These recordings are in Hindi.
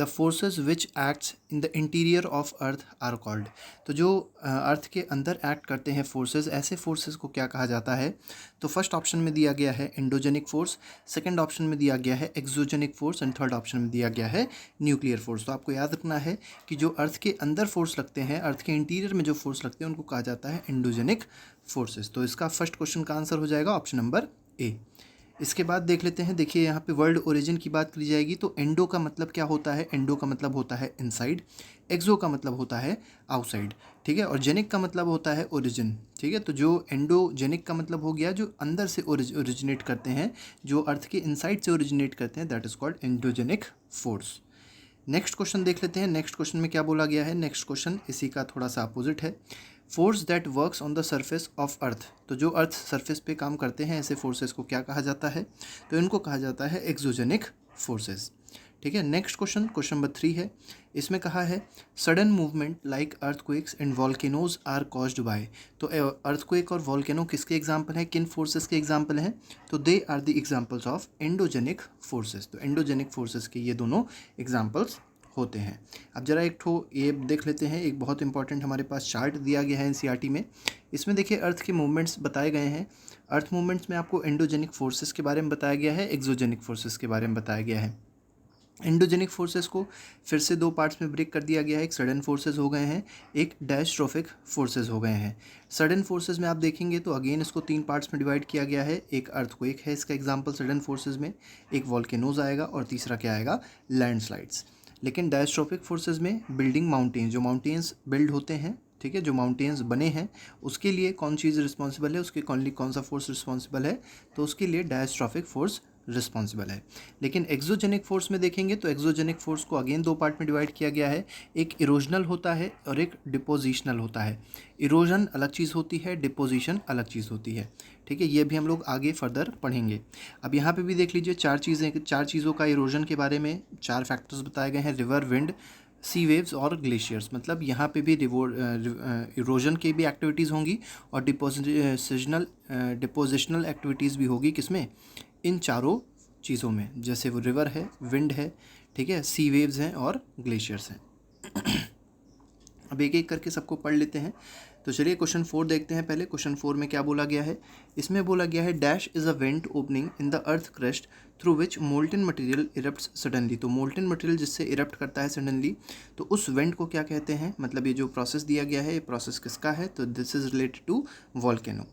The forces which acts in the interior of earth are called. तो जो अर्थ के अंदर एक्ट करते हैं फोर्सेस, ऐसे फोर्सेस को क्या कहा जाता है? तो फर्स्ट ऑप्शन में दिया गया है एंडोजेनिक फोर्स, सेकंड ऑप्शन में दिया गया है exogenic force and third option में दिया गया है न्यूक्लियर फोर्स। तो आपको याद रखना है कि जो अर्थ के अंदर फोर्स लगते हैं, अर्थ के इंटीरियर में जो फोर्स लगते हैं, उनको कहा जाता है एंडोजेनिक फोर्सेस। तो इसका फर्स्ट क्वेश्चन का आंसर हो जाएगा ऑप्शन नंबर ए। इसके बाद देख लेते हैं, देखिए यहाँ पे वर्ल्ड ओरिजिन की बात करी जाएगी। तो एंडो का मतलब क्या होता है? एंडो का मतलब होता है इनसाइड, एक्सो का मतलब होता है आउटसाइड, ठीक है, और जेनिक का मतलब होता है ओरिजिन, ठीक है। तो जो एंडोजेनिक का मतलब हो गया जो अंदर से ओरिजिनेट करते हैं, जो अर्थ के इनसाइड से ओरिजिनेट करते हैं, that is called endogenic force. Next question देख लेते हैं। नेक्स्ट क्वेश्चन में क्या बोला गया है? नेक्स्ट क्वेश्चन इसी का थोड़ा सा अपोजिट है। Force that works on the surface of earth. तो जो अर्थ सरफेस पे काम करते हैं, ऐसे फोर्सेस को क्या कहा जाता है? तो इनको कहा जाता है एक्सोजेनिक फोर्सेस, ठीक है। नेक्स्ट क्वेश्चन, क्वेश्चन नंबर 3 है। इसमें कहा है sudden movement like earthquakes and volcanoes are caused by. तो अर्थक्वेक और वॉल्केनो किसके एग्जाम्पल हैं, किन फोर्सेस के एग्जाम्पल हैं? तो they are the examples of endogenic forces. तो एंडोजेनिक फोर्सेस के ये दोनों एग्जाम्पल्स होते हैं। अब जरा एक ठो ये देख लेते हैं, एक बहुत इंपॉर्टेंट हमारे पास चार्ट दिया गया है एनसीईआरटी में। इसमें देखिए अर्थ के मूवमेंट्स बताए गए हैं। अर्थ मूवमेंट्स में आपको एंडोजेनिक फोर्सेस के बारे में बताया गया है, एक्सोजेनिक फोर्सेस के बारे में बताया गया है। एंडोजेनिक फोर्सेस को फिर से दो पार्ट्स में ब्रेक कर दिया गया है। एक सडन फोर्सेस हो गए हैं, एक डैस्ट्रोफिक फोर्सेस हो गए हैं। सडन फोर्सेस में आप देखेंगे तो अगेन इसको तीन पार्ट्स में डिवाइड किया गया है। एक अर्थक्वेक है इसका एग्जांपल सडन फोर्सेस में, एक वॉल्केनोज आएगा और तीसरा क्या आएगा? लैंडस्लाइड्स। लेकिन डायस्ट्रोफिक फोर्सेस में बिल्डिंग माउंटेन्स, जो माउंटेन्स बिल्ड होते हैं, ठीक है, जो माउंटेन्स बने हैं, उसके लिए कौन चीज़ रिस्पॉन्सिबल है, उसके कौन सा फोर्स रिस्पॉन्सिबल है? तो उसके लिए डायस्ट्रोफिक फोर्स रिस्पॉन्सिबल है। लेकिन एक्सोजेनिक फोर्स में देखेंगे तो एक्सोजेनिक फोर्स को अगेन दो पार्ट में डिवाइड किया गया है। एक इरोजनल होता है और एक डिपोजिशनल होता है। इरोजन अलग चीज़ होती है, डिपोजिशन अलग चीज़ होती है, ठीक है। ये भी हम लोग आगे फर्दर पढ़ेंगे। अब यहाँ पे भी देख लीजिए चार चीज़ों का इरोजन के बारे में चार फैक्टर्स बताए गए हैं, रिवर, विंड, सी वेव्स और ग्लेशियर्स। मतलब यहाँ पे भी इरोजन की भी एक्टिविटीज़ होंगी और डिपोजिशनल एक्टिविटीज़ भी होगी। किसमें? इन चारों चीज़ों में, जैसे वो रिवर है, विंड है, ठीक है, सी वेव्स हैं और ग्लेशियर्स हैं। अब एक एक करके सबको पढ़ लेते हैं। तो चलिए क्वेश्चन 4 देखते हैं पहले। क्वेश्चन 4 में क्या बोला गया है? इसमें बोला गया है dash is a vent opening in the earth crust through which molten material erupts suddenly. तो मोल्टन मटेरियल जिससे इरप्ट करता है सडनली, तो उस वेंट को क्या कहते हैं? मतलब ये जो प्रोसेस दिया गया है, ये प्रोसेस किसका है? तो this is related to volcano.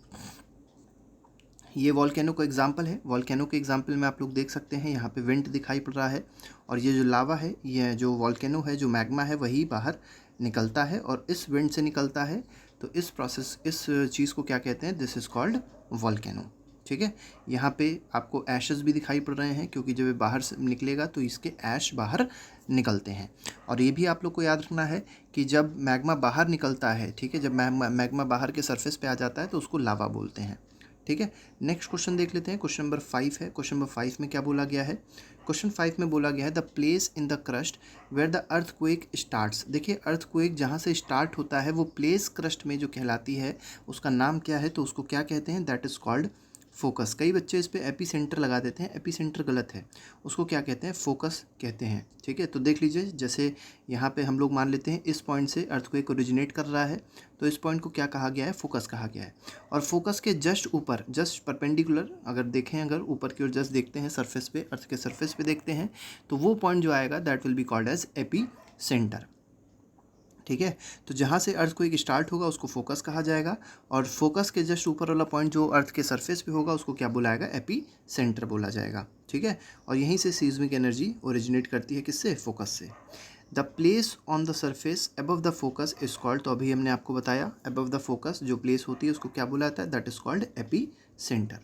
ये वॉल्केनो का एग्जाम्पल है। वॉल्केनो के एग्जाम्पल में आप लोग देख सकते हैं यहाँ पे वेंट दिखाई पड़ रहा है और ये जो लावा है, ये जो वॉल्केनो है, जो मैग्मा है, वही बाहर निकलता है और इस वेंट से निकलता है। तो इस चीज़ को क्या कहते हैं? दिस इज़ कॉल्ड वॉल्केनो, ठीक है। यहाँ पे आपको ऐशेस भी दिखाई पड़ रहे हैं क्योंकि जब ये बाहर से निकलेगा तो इसके ऐश बाहर निकलते हैं। और ये भी आप लोग को याद रखना है कि जब मैग्मा बाहर निकलता है, ठीक है, जब मैग्मा बाहर के सरफेस पे आ जाता है तो उसको लावा बोलते हैं, ठीक है। नेक्स्ट क्वेश्चन देख लेते हैं। क्वेश्चन नंबर 5 है। क्वेश्चन नंबर 5 में क्या बोला गया है? क्वेश्चन 5 में बोला गया है the place in the crust where the earthquake starts. देखिए अर्थक्वेक जहाँ से स्टार्ट होता है वो प्लेस क्रस्ट में जो कहलाती है उसका नाम क्या है? तो उसको क्या कहते हैं? That is called focus. कई बच्चे इस पे एपी सेंटर लगा देते हैं, एपी सेंटर गलत है, उसको क्या कहते हैं? फोकस कहते हैं, ठीक है। तो देख लीजिए, जैसे यहाँ पे हम लोग मान लेते हैं इस पॉइंट से अर्थक्वेक ओरिजिनेट कर रहा है, तो इस पॉइंट को क्या कहा गया है? फोकस कहा गया है। और फोकस के जस्ट ऊपर, जस्ट परपेंडिकुलर अगर देखें, अगर ऊपर की ओर जस्ट देखते हैं सरफेस पे, अर्थ के सरफेस पे देखते हैं, तो वो पॉइंट जो आएगा that will be called as epicentre, ठीक है। तो जहाँ से अर्थक्वेक स्टार्ट होगा उसको फोकस कहा जाएगा और फोकस के जस्ट ऊपर वाला पॉइंट जो अर्थ के सरफेस पे होगा उसको क्या बुलाएगा? एपी सेंटर बोला जाएगा, ठीक है। और यहीं से सीज़मिक एनर्जी ओरिजिनेट करती है, किससे? फोकस से। The place on the surface above the focus is called, तो अभी हमने आपको बताया अबव द फोकस जो प्लेस होती है उसको क्या बुलाता है? That is called epicentre.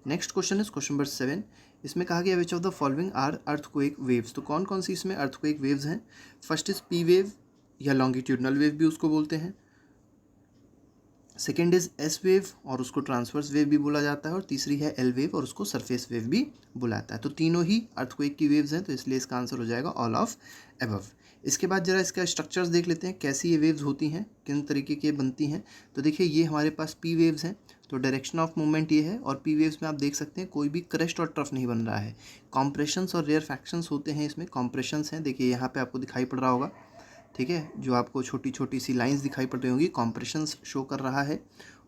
Next question is question number 7। इसमें कहा गया which of the following are earthquake waves. तो कौन कौन सी इसमें अर्थक्वेक वेव्स हैं? फर्स्ट इज पी वेव या लॉन्गिट्यूडनल वेव भी उसको बोलते हैं। सेकेंड इज एस वेव और उसको ट्रांसवर्स वेव भी बोला जाता है और तीसरी है एल वेव और उसको सरफेस वेव भी बुलाता है। तो तीनों ही अर्थक्वेक की वेव्स हैं, तो इसलिए इसका आंसर हो जाएगा ऑल ऑफ एबव। इसके बाद जरा इसका स्ट्रक्चर्स देख लेते हैं, कैसी ये वेव्स होती हैं, किन तरीके की बनती हैं। तो देखिए ये हमारे पास पी वेव्स हैं, तो डायरेक्शन ऑफ मूवमेंट ये है। और पी वेव्स में आप देख सकते हैं कोई भी क्रेस्ट और ट्रफ नहीं बन रहा है। कॉम्प्रेशंस और रेयरफैक्शंस होते हैं इसमें। कॉम्प्रेशंस हैं, देखिए यहाँ पे आपको दिखाई पड़ रहा होगा, ठीक है, जो आपको छोटी छोटी सी लाइंस दिखाई पड़ रही होंगी, कॉम्प्रेशंस शो कर रहा है।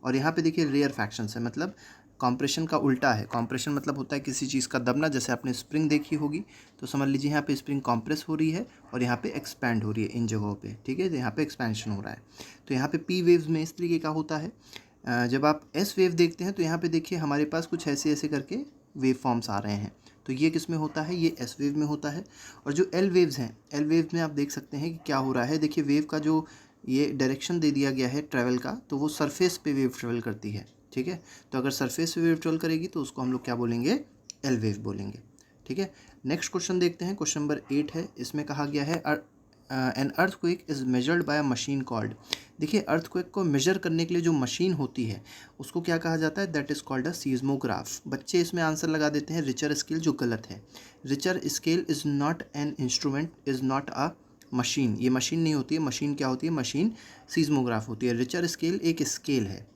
और यहाँ पे देखिए रेयरफैक्शंस है, मतलब कॉम्प्रेशन का उल्टा है। कॉम्प्रेशन मतलब होता है किसी चीज़ का दबना, जैसे आपने स्प्रिंग देखी होगी, तो समझ लीजिए यहाँ पे स्प्रिंग कॉम्प्रेस हो रही है और यहाँ पे एक्सपैंड हो रही है इन जगहों पे, ठीक है, तो यहाँ पे एक्सपेंशन हो रहा है। तो यहाँ पे पी वेव्स में इस तरीके का होता है। जब आप एस वेव देखते हैं तो यहाँ पे देखिए हमारे पास कुछ ऐसे ऐसे करके वेव फॉर्म्स आ रहे हैं, तो ये किस में होता है, ये एस वेव में होता है। और जो एल वेव्स हैं, एल वेव्स में आप देख सकते हैं कि क्या हो रहा है, देखिए वेव का जो ये डायरेक्शन दे दिया गया है ट्रैवल का, तो वो सरफेस पे वेव ट्रैवल करती है, ठीक है। तो अगर सरफेस पे वेव ट्रैवल करेगी तो उसको हम लोग क्या बोलेंगे, एल वेव बोलेंगे, ठीक है। नेक्स्ट क्वेश्चन देखते हैं, क्वेश्चन नंबर 8 है। इसमें कहा गया है an earthquake is measured by a machine called. देखिए अर्थक्वेक को मेजर करने के लिए जो मशीन होती है उसको क्या कहा जाता है, दैट इज़ कॉल्ड अ सीज़मोग्राफ। बच्चे इसमें आंसर लगा देते हैं रिचर स्केल, जो गलत है। Richter scale is not an instrument, is not a machine. ये मशीन नहीं होती है। मशीन क्या होती है, मशीन सीज़मोग्राफ होती है। रिचर स्केल एक स्केल है।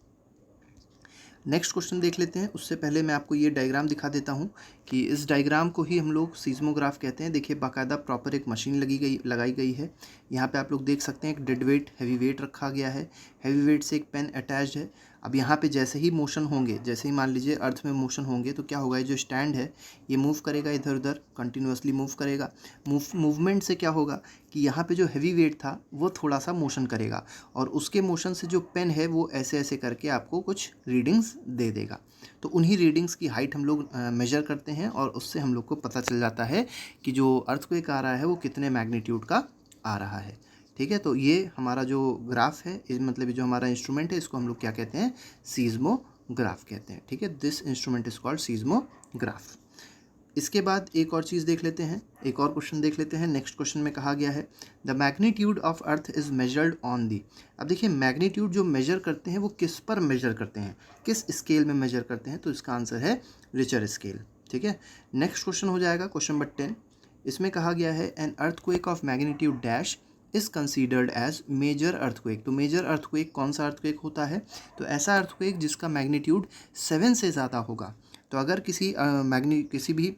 नेक्स्ट क्वेश्चन देख लेते हैं, उससे पहले मैं आपको ये डायग्राम दिखा देता हूँ कि इस डायग्राम को ही हम लोग सीज़मोग्राफ कहते हैं। देखिए बाकायदा प्रॉपर एक मशीन लगाई गई है। यहाँ पे आप लोग देख सकते हैं एक डेड वेट, हैवी वेट रखा गया है। हैवी वेट से एक पेन अटैच्ड है। अब यहाँ पे जैसे ही मोशन होंगे, जैसे ही मान लीजिए अर्थ में मोशन होंगे, तो क्या होगा, ये जो स्टैंड है ये मूव करेगा, इधर उधर कंटिन्यूअसली मूव करेगा। मूवमेंट से क्या होगा कि यहाँ पे जो हैवी वेट था वो थोड़ा सा मोशन करेगा, और उसके मोशन से जो पेन है वो ऐसे ऐसे करके आपको कुछ रीडिंग्स दे देगा। तो उन्हीं रीडिंग्स की हाइट हम लोग मेजर करते हैं, और उससे हम लोग को पता चल जाता है कि जो अर्थक्वेक आ रहा है वो कितने मैग्नीट्यूड का आ रहा है, ठीक है। तो ये हमारा जो ग्राफ है, मतलब जो हमारा इंस्ट्रूमेंट है, इसको हम लोग क्या कहते हैं, सीज़मोग्राफ कहते हैं, ठीक है। This instrument is called seismograph. इसके बाद एक और चीज़ देख लेते हैं, एक और क्वेश्चन देख लेते हैं। नेक्स्ट क्वेश्चन में कहा गया है the magnitude of earth is measured on the. अब देखिए मैग्नीट्यूड जो मेजर करते हैं वो किस पर मेजर करते हैं, किस स्केल में मेजर करते हैं, तो इसका आंसर है रिचर स्केल, ठीक है। नेक्स्ट क्वेश्चन हो जाएगा क्वेश्चन नंबर 10। इसमें कहा गया है an earthquake of magnitude dash is considered as major earthquake. तो मेजर अर्थक्वेक कौन सा अर्थक्वेक होता है, तो ऐसा अर्थक्वेक जिसका मैग्नीट्यूड 7 से ज़्यादा होगा। तो अगर किसी भी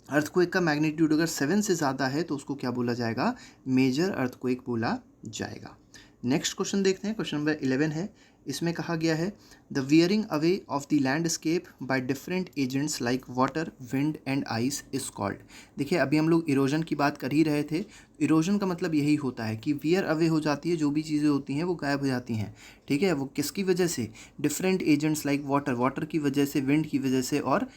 अर्थक्वेक का मैग्नीट्यूड अगर 7 से ज़्यादा है तो उसको क्या बोला जाएगा, मेजर अर्थक्वेक बोला जाएगा। नेक्स्ट क्वेश्चन देखते हैं, क्वेश्चन नंबर 11 है। इसमें कहा गया है the wearing away of the landscape by different agents like water, wind and ice is called. देखिए अभी हम लोग इरोजन की बात कर ही रहे थे। इरोजन का मतलब यही होता है कि वियर अवे हो जाती है, जो भी चीज़ें होती हैं वो गायब हो जाती हैं, ठीक है। वो किसकी वजह से, different agents like water, water की वजह से, विंड की वजह से, और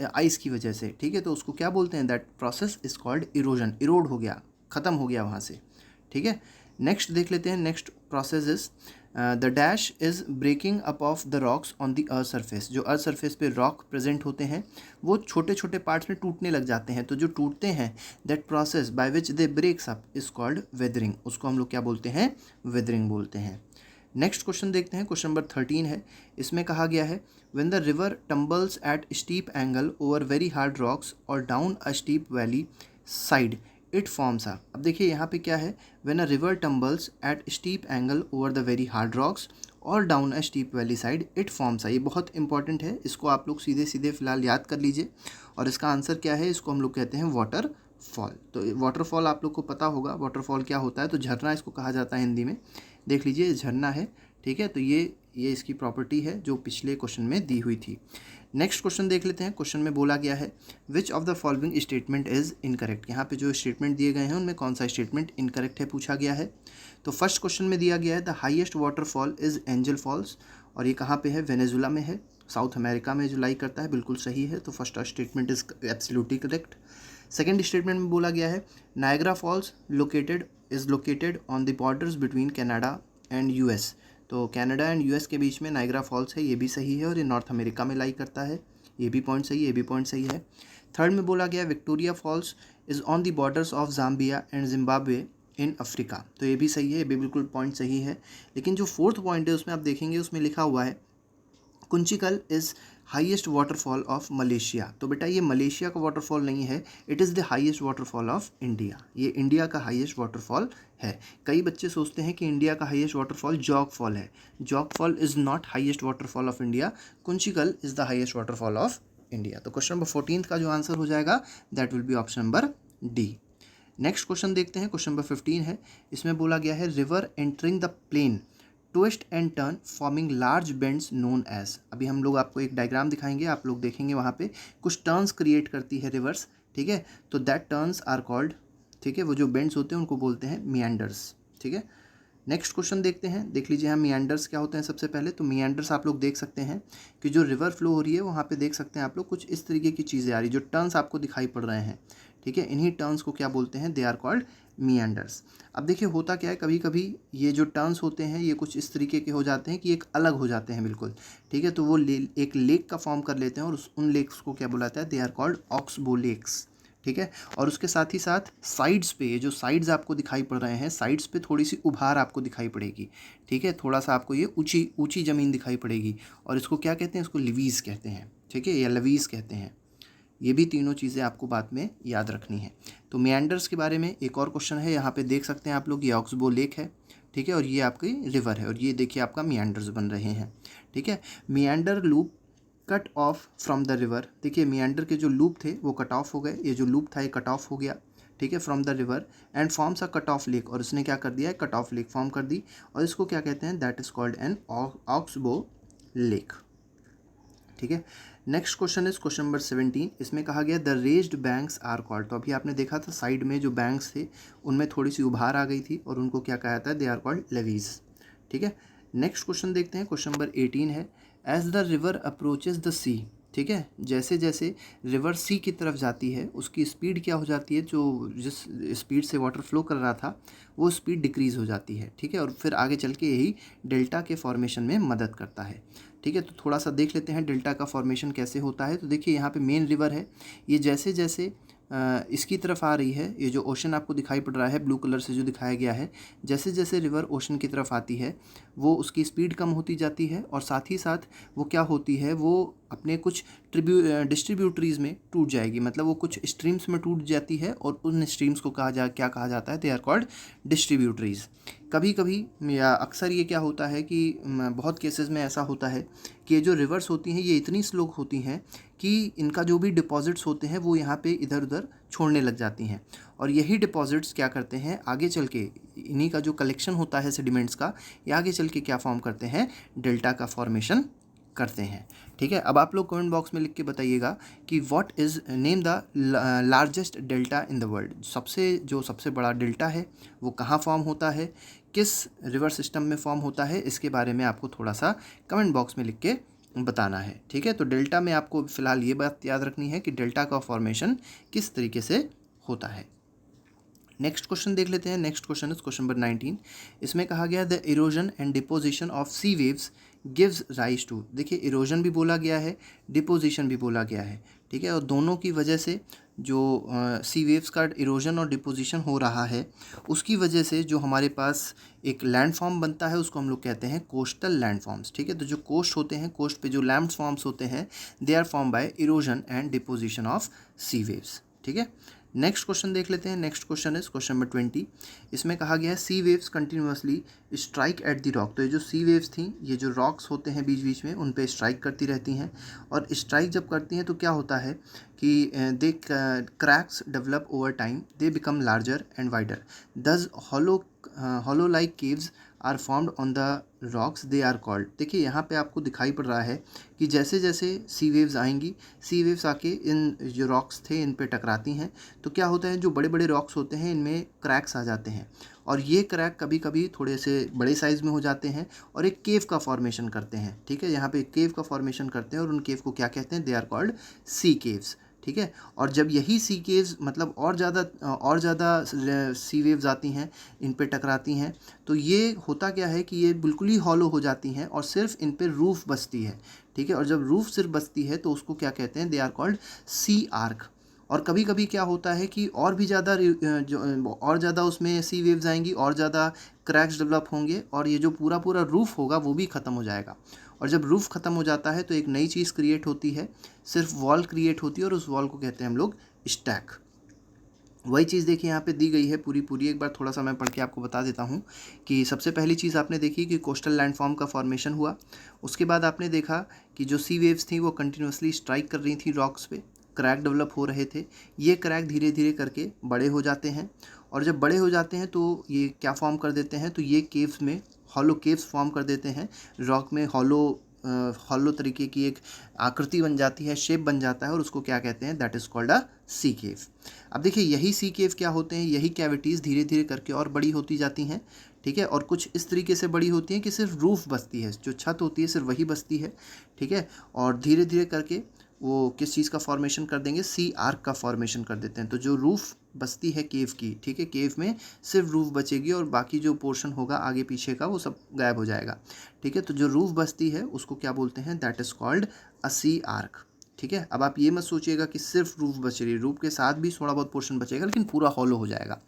आइस की वजह से, ठीक है। तो उसको क्या बोलते हैं, that process is called erosion. Erode हो गया, ख़त्म हो गया वहाँ से, ठीक है। नेक्स्ट देख लेते हैं, next process is the dash is breaking up of the rocks on the earth surface. जो अर्थ सरफेस पे रॉक प्रेजेंट होते हैं वो छोटे छोटे पार्ट्स में टूटने लग जाते हैं। तो जो टूटते हैं, that process by which they breaks up is called weathering. उसको हम लोग क्या बोलते हैं, वेदरिंग बोलते हैं। नेक्स्ट क्वेश्चन देखते हैं, क्वेश्चन नंबर 13 है। इसमें कहा गया है when the river tumbles at steep angle over very hard rocks और down a steep valley side it forms a. अब देखिए यहाँ पे क्या है, when a river tumbles at steep angle over the very hard rocks और down a steep valley side it forms a. ये बहुत इंपॉर्टेंट है, इसको आप लोग सीधे सीधे फिलहाल याद कर लीजिए। और इसका आंसर क्या है, इसको हम लोग कहते हैं वाटर फॉल। तो वाटरफॉल आप लोग को पता होगा वाटरफॉल क्या होता है, तो झरना इसको कहा जाता है हिंदी में। देख लीजिए झरना है, ठीक है। तो ये इसकी प्रॉपर्टी है जो पिछले क्वेश्चन में दी हुई थी। नेक्स्ट क्वेश्चन देख लेते हैं। क्वेश्चन में बोला गया है विच of the following statement is incorrect. यहाँ पे जो स्टेटमेंट दिए गए हैं उनमें कौन सा स्टेटमेंट इनकरेक्ट है पूछा गया है। तो फर्स्ट क्वेश्चन में दिया गया है the highest waterfall is Angel Falls, और ये कहाँ पे है, वेनेजुला में है, साउथ अमेरिका में जो लाई करता है, बिल्कुल सही है। तो first statement is absolutely correct. Second statement में बोला गया है Niagara false located on the borders between Canada and US. तो कनाडा एंड यूएस के बीच में नायग्रा फॉल्स है, ये भी सही है, और ये नॉर्थ अमेरिका में लाई करता है, ये भी पॉइंट सही है, ये भी पॉइंट सही है। थर्ड में बोला गया Victoria Falls is on the borders of Zambia and Zimbabwe in Africa. तो ये भी सही है, ये भी बिल्कुल पॉइंट सही है। लेकिन जो फोर्थ पॉइंट है उसमें आप देखेंगे उसमें लिखा हुआ है Kunchikal is highest waterfall of Malaysia. तो बेटा ये मलेशिया का वाटरफॉल नहीं है, it is the highest waterfall of India. ये इंडिया का हाईएस्ट वाटरफॉल है। कई बच्चे सोचते हैं कि इंडिया का हाईएस्ट वाटरफॉल जॉग फॉल है। Jog fall is not highest waterfall of India, Kunchikal is the highest waterfall of India. तो क्वेश्चन नंबर 14 का जो आंसर हो जाएगा that will B option number D. Next question देखते हैं, क्वेश्चन नंबर 15 है। इसमें बोला गया है river entering the plain twist and turn forming large bends known as. अभी हम लोग आपको एक डायग्राम दिखाएंगे, आप लोग देखेंगे वहाँ पे कुछ टर्न्स क्रिएट करती है रिवर्स, ठीक है। तो दैट टर्न्स आर कॉल्ड, ठीक है, वो जो बेंड्स होते हैं उनको बोलते हैं मियांडर्स, ठीक है। नेक्स्ट क्वेश्चन देखते हैं, देख लीजिए हम मियांडर्स क्या होते हैं। सबसे पहले तो मियांडर्स आप लोग देख सकते हैं कि जो रिवर फ्लो हो रही है वहाँ पे देख सकते हैं आप लोग कुछ इस तरीके की चीज़ें आ रही, जो टर्न्स आपको दिखाई पड़ रहे हैं, ठीक है। इन्हीं टर्न्स को क्या बोलते हैं, दे आर कॉल्ड मियांडर्स। अब देखिए होता क्या है, कभी कभी ये जो टर्न्स होते हैं ये कुछ इस तरीके के हो जाते हैं कि एक अलग हो जाते हैं बिल्कुल, ठीक है। तो वो एक लेक का फॉर्म कर लेते हैं और उन लेक्स को क्या बुलाता है, they are called oxbow lakes, ठीक है। और उसके साथ ही साथ साइड्स पे, ये जो साइड्स आपको दिखाई पड़ रहे हैं, साइड्स पे थोड़ी सी उभार आपको दिखाई पड़ेगी, ठीक है। थोड़ा सा आपको ये ऊंची ऊंची ज़मीन दिखाई पड़ेगी और इसको क्या कहते हैं, इसको लिवीज़ कहते हैं, ठीक है, या लवीज़ कहते हैं। ये भी तीनों चीज़ें आपको बाद में याद रखनी है। तो मियांडर्स के बारे में एक और क्वेश्चन है, यहाँ पे देख सकते हैं आप लोग, ये ऑक्सबो लेक है, ठीक है, और ये आपकी रिवर है और ये देखिए आपका मियांडर्स बन रहे हैं, ठीक है। मियांडर loop cut off from the river, देखिए मियांडर के जो लूप थे वो कट ऑफ हो गए, ये जो लूप था ये कट ऑफ हो गया, ठीक है, from the river and forms a cut off lake, और उसने क्या कर दिया है, कट ऑफ लेक फॉर्म कर दी और इसको क्या कहते हैं, that is called an oxbow lake, ठीक है। Next question is question number 17। इसमें कहा गया the raised banks are called. तो अभी आपने देखा था साइड में जो बैंक्स थे उनमें थोड़ी सी उभार आ गई थी और उनको क्या कहा जाता है, दे आर कॉल्ड लेवीज, ठीक है। नेक्स्ट क्वेश्चन देखते हैं, क्वेश्चन नंबर 18 है as the river approaches the sea, ठीक है। जैसे जैसे रिवर सी की तरफ जाती है उसकी स्पीड क्या हो जाती है, जो जिस स्पीड से वाटर फ्लो कर रहा था वो स्पीड डिक्रीज़ हो जाती है, ठीक है। और फिर आगे चल के यही डेल्टा के फॉर्मेशन में मदद करता है, ठीक है। तो थोड़ा सा देख लेते हैं डेल्टा का फॉर्मेशन कैसे होता है। तो देखिए यहाँ पे मेन रिवर है, ये जैसे जैसे इसकी तरफ आ रही है, ये जो ओशन आपको दिखाई पड़ रहा है ब्लू कलर से जो दिखाया गया है, जैसे जैसे रिवर ओशन की तरफ आती है वो उसकी स्पीड कम होती जाती है और साथ ही साथ वो क्या होती है, वो अपने कुछ डिस्ट्रीब्यूटरीज में टूट जाएगी, मतलब वो कुछ स्ट्रीम्स में टूट जाती है और उन स्ट्रीम्स को क्या कहा जाता है, दे आर कॉल्ड डिस्ट्रीब्यूटरीज। कभी कभी या अक्सर ये क्या होता है कि बहुत केसेस में ऐसा होता है कि ये जो रिवर्स होती हैं ये इतनी स्लो होती हैं कि इनका जो भी डिपॉजिट्स होते हैं वो यहाँ पे इधर उधर छोड़ने लग जाती हैं और यही डिपॉजिट्स क्या करते हैं आगे चल के, इन्हीं का जो कलेक्शन होता है सेडिमेंट्स का, ये आगे चल के क्या फॉर्म करते हैं, डेल्टा का फॉर्मेशन करते हैं, ठीक है। अब आप लोग कमेंट बॉक्स में लिख के बताइएगा कि what is name the largest delta in the world. सबसे बड़ा डेल्टा है वो कहाँ फॉर्म होता है, किस रिवर सिस्टम में फॉर्म होता है, इसके बारे में आपको थोड़ा सा कमेंट बॉक्स में लिख के बताना है, ठीक है। तो डेल्टा में आपको फ़िलहाल ये बात याद रखनी है कि डेल्टा का फॉर्मेशन किस तरीके से होता है। नेक्स्ट क्वेश्चन देख लेते हैं, next question is question number 19। इसमें कहा गया the erosion and deposition of sea waves gives rise to. देखिए इरोजन भी बोला गया है, डिपोजिशन भी बोला गया है, ठीक है। और दोनों की वजह से जो सी वेव्स का इरोजन और डिपोजिशन हो रहा है उसकी वजह से जो हमारे पास एक लैंड फॉर्म बनता है उसको हम लोग कहते हैं कोस्टल लैंड फॉर्म्स, ठीक है। तो जो कोस्ट होते हैं, कोस्ट पे जो लैंड फॉर्म्स होते हैं, they are form by erosion and deposition of sea waves, ठीक है। नेक्स्ट क्वेश्चन देख लेते हैं, next question is question number 20। इसमें कहा गया है sea waves continuously strike at the rock. तो ये जो सी वेव्स थी, ये जो रॉक्स होते हैं बीच बीच में उन पे स्ट्राइक करती रहती हैं और स्ट्राइक जब करती हैं तो क्या होता है कि they cracks develop over time, they become larger and wider, thus hollow like caves are formed on the rocks, they are called. देखिए यहाँ पे आपको दिखाई पड़ रहा है कि जैसे जैसे सी वेव्स आएंगी, सी वेव्स आके इन जो रॉक्स थे इन पे टकराती हैं तो क्या होता है, जो बड़े बड़े रॉक्स होते हैं इनमें क्रैक्स आ जाते हैं और ये क्रैक कभी कभी थोड़े से बड़े साइज़ में हो जाते हैं और एक केव का फॉर्मेशन करते हैं, ठीक है। यहाँ पे एक केव का फॉर्मेशन करते हैं और उन केव को क्या कहते हैं, they are called sea caves, ठीक है। और जब यही सी केव्स मतलब और ज़्यादा सी वेव्स आती हैं, इन पे टकराती हैं, तो ये होता क्या है कि ये बिल्कुल ही हॉलो हो जाती हैं और सिर्फ इन पे रूफ बचती है, ठीक है। और जब रूफ सिर्फ बचती है तो उसको क्या कहते हैं, they are called sea arch. और कभी कभी क्या होता है कि और भी ज़्यादा और ज़्यादा उसमें सी वेव्स आएंगी और ज़्यादा क्रैक्स डेवलप होंगे और ये जो पूरा रूफ होगा वो भी ख़त्म हो जाएगा और जब रूफ़ ख़त्म हो जाता है तो एक नई चीज़ क्रिएट होती है, सिर्फ वॉल क्रिएट होती है और उस वॉल को कहते हैं हम लोग स्टैक। वही चीज़ देखिए यहाँ पे दी गई है पूरी पूरी, एक बार थोड़ा सा मैं पढ़ के आपको बता देता हूँ कि सबसे पहली चीज़ आपने देखी कि कोस्टल लैंडफॉर्म का फॉर्मेशन हुआ। उसके बाद आपने देखा कि जो सी वेव्स थी वो कंटिन्यूसली स्ट्राइक कर रही थी रॉक्स पे, क्रैक डेवलप हो रहे थे। ये क्रैक धीरे धीरे करके बड़े हो जाते हैं और जब बड़े हो जाते हैं तो ये क्या फॉर्म कर देते हैं, तो ये केव्स में हॉलो केव्स फॉर्म कर देते हैं। रॉक में हॉलो तरीके की एक आकृति बन जाती है, शेप बन जाता है और उसको क्या कहते हैं, दैट इज़ कॉल्ड अ सी केव। अब देखिए यही सी केव क्या होते हैं, यही कैविटीज़ धीरे धीरे करके और बड़ी होती जाती हैं, ठीक है। और कुछ इस तरीके से बड़ी होती हैं कि सिर्फ रूफ़ बचती है, जो छत होती है सिर्फ वही बचती है, ठीक है। और धीरे धीरे करके वो किस चीज़ का फॉर्मेशन कर देंगे, सी आर्क का फॉर्मेशन कर देते हैं। तो जो रूफ़ बचती है केव की, ठीक है, केव में सिर्फ रूफ़ बचेगी और बाकी जो पोर्शन होगा आगे पीछे का वो सब गायब हो जाएगा, ठीक है। तो जो रूफ़ बचती है उसको क्या बोलते हैं, that is called a sea arch, ठीक है। अब आप ये मत सोचिएगा कि सिर्फ रूफ़ बच रही है, रूफ़ के साथ भी थोड़ा बहुत पोर्शन बचेगा लेकिन पूरा हॉलो हो जाएगा।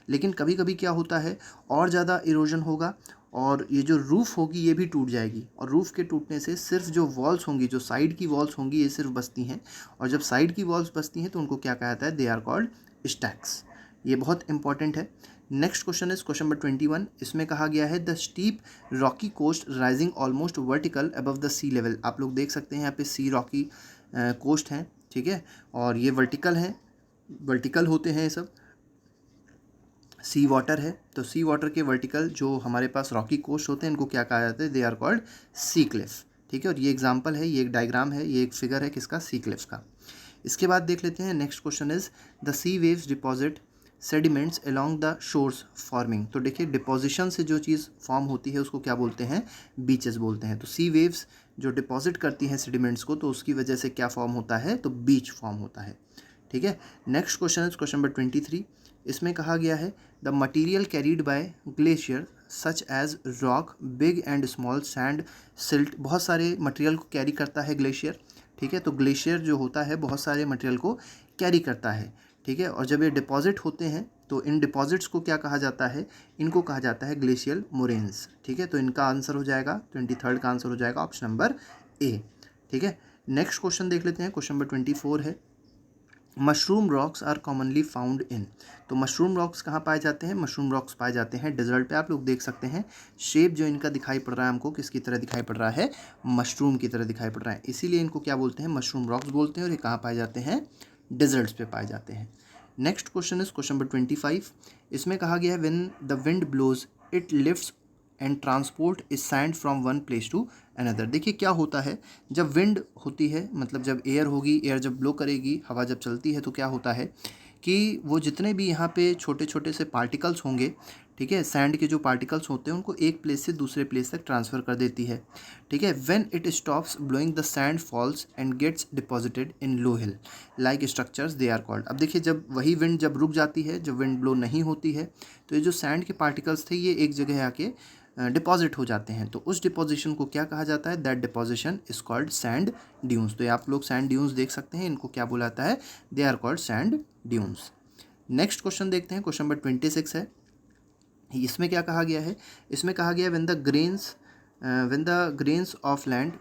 लेकिन कभी कभी क्या होता है, और ज़्यादा इरोजन होगा और ये जो रूफ़ होगी ये भी टूट जाएगी और रूफ़ के टूटने से सिर्फ जो वॉल्स होंगी, जो साइड की वॉल्स होंगी, ये सिर्फ बचती हैं। और जब साइड की वॉल्स बचती हैं तो उनको क्या कहा जाता है, दे आर कॉल्ड स्टैक्स। ये बहुत इंपॉर्टेंट है। Next question is question number 21। इसमें कहा गया है the steep rocky coast rising almost vertical above the sea level. आप लोग देख सकते हैं यहाँ पे सी रॉकी कोस्ट हैं, ठीक है, और ये वर्टिकल हैं, वर्टिकल होते हैं ये सब। सी वाटर है तो सी वाटर के वर्टिकल जो हमारे पास रॉकी कोस्ट होते हैं इनको क्या कहा जाता है, they are called sea cliff, ठीक है। और ये एग्जांपल है, ये एक डायग्राम है, ये एक फिगर है किसका, सी क्लिफ का। इसके बाद देख लेते हैं next question is the sea waves deposit sediments along the shores forming. तो देखिए डिपोजिशन से जो चीज़ फॉर्म होती है उसको क्या बोलते हैं, बीचेस बोलते हैं। तो सी वेव्स जो डिपॉजिट करती हैं सेडिमेंट्स को तो उसकी वजह से क्या फॉर्म होता है, तो बीच फॉर्म होता है, ठीक है। Next question is question number 23। इसमें कहा गया है the material carried by glacier such as rock big and small sand silt. बहुत सारे मटेरियल को कैरी करता है ग्लेशियर, ठीक है। तो ग्लेशियर जो होता है बहुत सारे मटेरियल को कैरी करता है, ठीक है। और जब ये डिपॉजिट होते हैं तो इन डिपॉजिट्स को क्या कहा जाता है, इनको कहा जाता है ग्लेशियल मोरेन्स, ठीक है। तो इनका आंसर हो जाएगा 23rd का आंसर हो जाएगा ऑप्शन नंबर ए, ठीक है। नेक्स्ट क्वेश्चन देख लेते हैं, क्वेश्चन नंबर 24 है mushroom rocks are commonly found in. तो मशरूम रॉक्स कहाँ पाए जाते हैं, मशरूम रॉक्स पाए जाते हैं डेजर्ट पे। आप लोग देख सकते हैं शेप जो इनका दिखाई पड़ रहा है हमको किसकी तरह दिखाई पड़ रहा है, मशरूम की तरह दिखाई पड़ रहा है, इसीलिए इनको क्या बोलते हैं, मशरूम रॉक्स बोलते हैं। और ये कहाँ पाए जाते हैं, डेजर्ट्स पे पाए जाते हैं। Next question is question number 25। इसमें कहा गया है when the wind blows it lifts and transport is sand from one place to another. देखिए क्या होता है, जब विंड होती है मतलब जब एयर होगी, एयर जब ब्लो करेगी, हवा जब चलती है तो क्या होता है कि वो जितने भी यहाँ पे छोटे छोटे से पार्टिकल्स होंगे, ठीक है, सैंड के जो पार्टिकल्स होते हैं उनको एक प्लेस से दूसरे प्लेस तक ट्रांसफ़र कर देती है, ठीक है। When it stops blowing the sand falls and gets deposited in low hill like structures they are called. अब देखिए जब वही विंड जब रुक जाती है, जब विंड ब्लो नहीं होती है, तो ये जो सैंड के पार्टिकल्स थे ये एक जगह आके डिपॉजिट हो जाते हैं। तो उस डिपॉजिशन को क्या कहा जाता है, that deposition is called sand dunes. तो ये आप लोग सैंड ड्यून्स देख सकते हैं, इनको क्या बोला जाता है, they are called sand dunes. Next question देखते हैं, क्वेश्चन नंबर 26 है। इसमें क्या कहा गया है, इसमें कहा गया when the grains of land,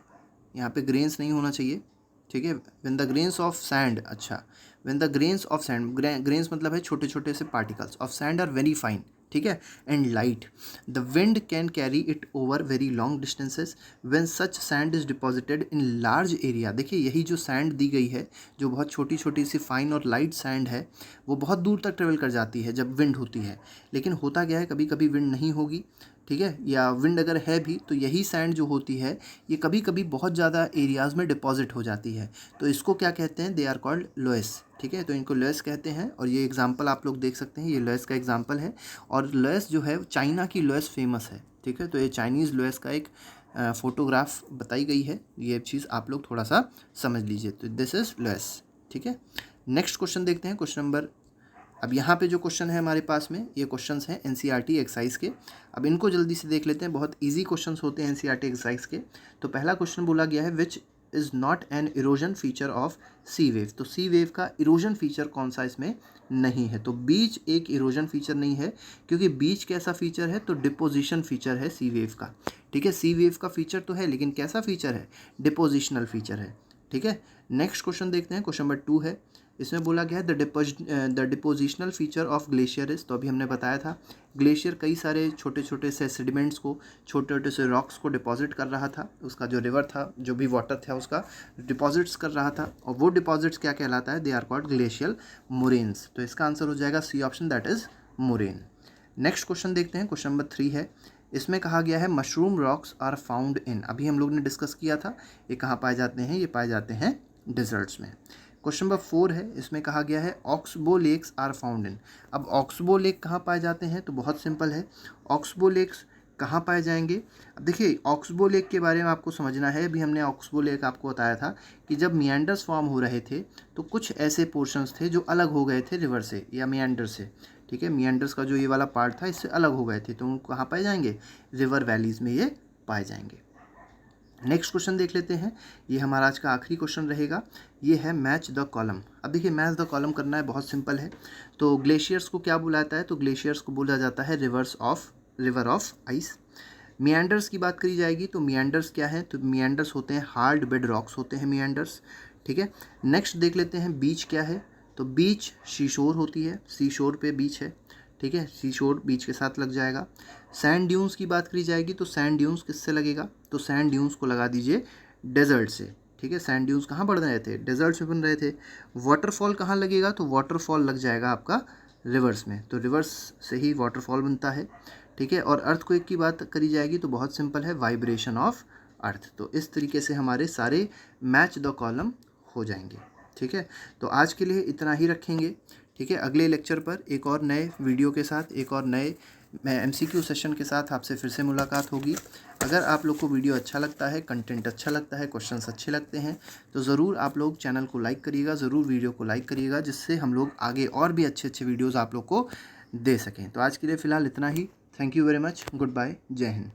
यहाँ पे ग्रेन्स नहीं होना चाहिए, ठीक है, when the grains of sand, अच्छा when the grains of sand, grains मतलब है छोटे छोटे से particles of sand are very fine, ठीक है, and light, the wind can carry it over very long distances when such sand is deposited in large area. देखिए यही जो सैंड दी गई है, जो बहुत छोटी छोटी सी फाइन और लाइट सैंड है, वो बहुत दूर तक ट्रेवल कर जाती है जब विंड होती है। लेकिन होता क्या है, कभी कभी विंड नहीं होगी, ठीक है, या विंड अगर है भी तो यही सैंड जो होती है ये कभी कभी बहुत ज़्यादा एरियाज़ में डिपॉजिट हो जाती है। तो इसको क्या कहते हैं, दे आर कॉल्ड लोएस, ठीक है। तो इनको लोएस कहते हैं और ये एग्जांपल आप लोग देख सकते हैं, ये लोएस का एग्जांपल है। और लोएस जो है चाइना की लोएस फेमस है, ठीक है। तो ये चाइनीज़ लोएस का एक फोटोग्राफ बताई गई है, ये चीज़ आप लोग थोड़ा सा समझ लीजिए। तो दिस इज़ लोएस, ठीक है। नेक्स्ट क्वेश्चन देखते हैं, क्वेश्चन नंबर, अब यहाँ पे जो क्वेश्चन है हमारे पास में ये क्वेश्चंस हैं एनसीईआरटी एक्सरसाइज के। अब इनको जल्दी से देख लेते हैं, बहुत इजी क्वेश्चंस होते हैं एनसीईआरटी एक्सरसाइज के। तो पहला क्वेश्चन बोला गया है which is not an erosion feature of sea wave. तो सी वेव का इरोजन फीचर कौन सा इसमें नहीं है। तो बीच एक इरोजन फीचर नहीं है, क्योंकि बीच कैसा फीचर है, तो डिपोजिशन फीचर है सी वेव का। ठीक है, सी वेव का फीचर तो है, लेकिन कैसा फीचर है, डिपोजिशनल फीचर है। ठीक है, नेक्स्ट क्वेश्चन देखते हैं, क्वेश्चन नंबर 2 है। इसमें बोला गया है the depositional feature of glacier is, तो अभी हमने बताया था ग्लेशियर कई सारे छोटे छोटे से सेडिमेंट्स को, छोटे छोटे से रॉक्स को डिपॉजिट कर रहा था, उसका जो रिवर था, जो भी वाटर था उसका डिपॉजिट्स कर रहा था, और वो डिपॉजिट्स क्या कहलाता है, they are called glacial moraines. तो इसका आंसर हो जाएगा C option, that is moraine. Next question देखते हैं, क्वेश्चन नंबर 3 है। इसमें कहा गया है mushroom rocks are found in, अभी हम लोग ने डिस्कस किया था ये कहाँ पाए जाते हैं, ये पाए जाते हैं डिजर्ट्स में। क्वेश्चन नंबर 4 है, इसमें कहा गया है oxbow lakes are found in. अब ऑक्सबो लेक कहाँ पाए जाते हैं, तो बहुत सिंपल है, ऑक्सबो लेक्स कहाँ पाए जाएंगे। अब देखिए ऑक्सबो लेक के बारे में आपको समझना है, अभी हमने ऑक्सबो लेक आपको बताया था कि जब मियांडर्स फॉर्म हो रहे थे तो कुछ ऐसे पोर्शंस थे जो अलग हो गए थे रिवर से या मियांडर से। ठीक है, मियांडर्स का जो ये वाला पार्ट था इससे अलग हो गए थे, तो उनको कहाँ पाए जाएंगे, रिवर वैलीज़ में ये पाए जाएंगे। नेक्स्ट क्वेश्चन देख लेते हैं, ये हमारा आज का आखिरी क्वेश्चन रहेगा, ये है मैच द कॉलम। अब देखिए मैच द कॉलम करना है, बहुत सिंपल है। तो ग्लेशियर्स को क्या बुलाता है, तो ग्लेशियर्स को बोला जाता है रिवर ऑफ आइस। मियांडर्स की बात करी जाएगी तो मियांडर्स क्या है, तो मियांडर्स होते हैं हार्ड बेड रॉक्स होते हैं मियांडर्स। ठीक है, नेक्स्ट देख लेते हैं बीच क्या है, तो बीच शीशोर होती है, सीशोर पे बीच है। ठीक है, सीशोर बीच के साथ लग जाएगा। सैंड ड्यून्स की बात करी जाएगी तो सैंड ड्यून्स किससे लगेगा, तो सैंड ड्यून्स को लगा दीजिए डेजर्ट से। ठीक है, सैंड ड्यून्स कहाँ बन रहे थे, डेजर्ट्स में बन रहे थे। वाटरफॉल कहाँ लगेगा, तो वाटरफॉल लग जाएगा आपका रिवर्स में, तो रिवर्स से ही वाटरफॉल बनता है। ठीक है, और अर्थक्वेक की बात करी जाएगी तो बहुत सिंपल है, वाइब्रेशन ऑफ अर्थ। तो इस तरीके से हमारे सारे मैच द कॉलम हो जाएंगे। ठीक है, तो आज के लिए इतना ही रखेंगे। ठीक है, अगले लेक्चर पर एक और नए वीडियो के साथ, एक और नए MCQ सेशन के साथ आपसे फिर से मुलाकात होगी। अगर आप लोग को वीडियो अच्छा लगता है, कंटेंट अच्छा लगता है, क्वेश्चंस अच्छे लगते हैं, तो ज़रूर आप लोग चैनल को लाइक करिएगा, ज़रूर वीडियो को लाइक करिएगा, जिससे हम लोग आगे और भी अच्छे अच्छे वीडियोज़ आप लोग को दे सकें। तो आज के लिए फ़िलहाल इतना ही। Thank you very much, goodbye, जय हिंद।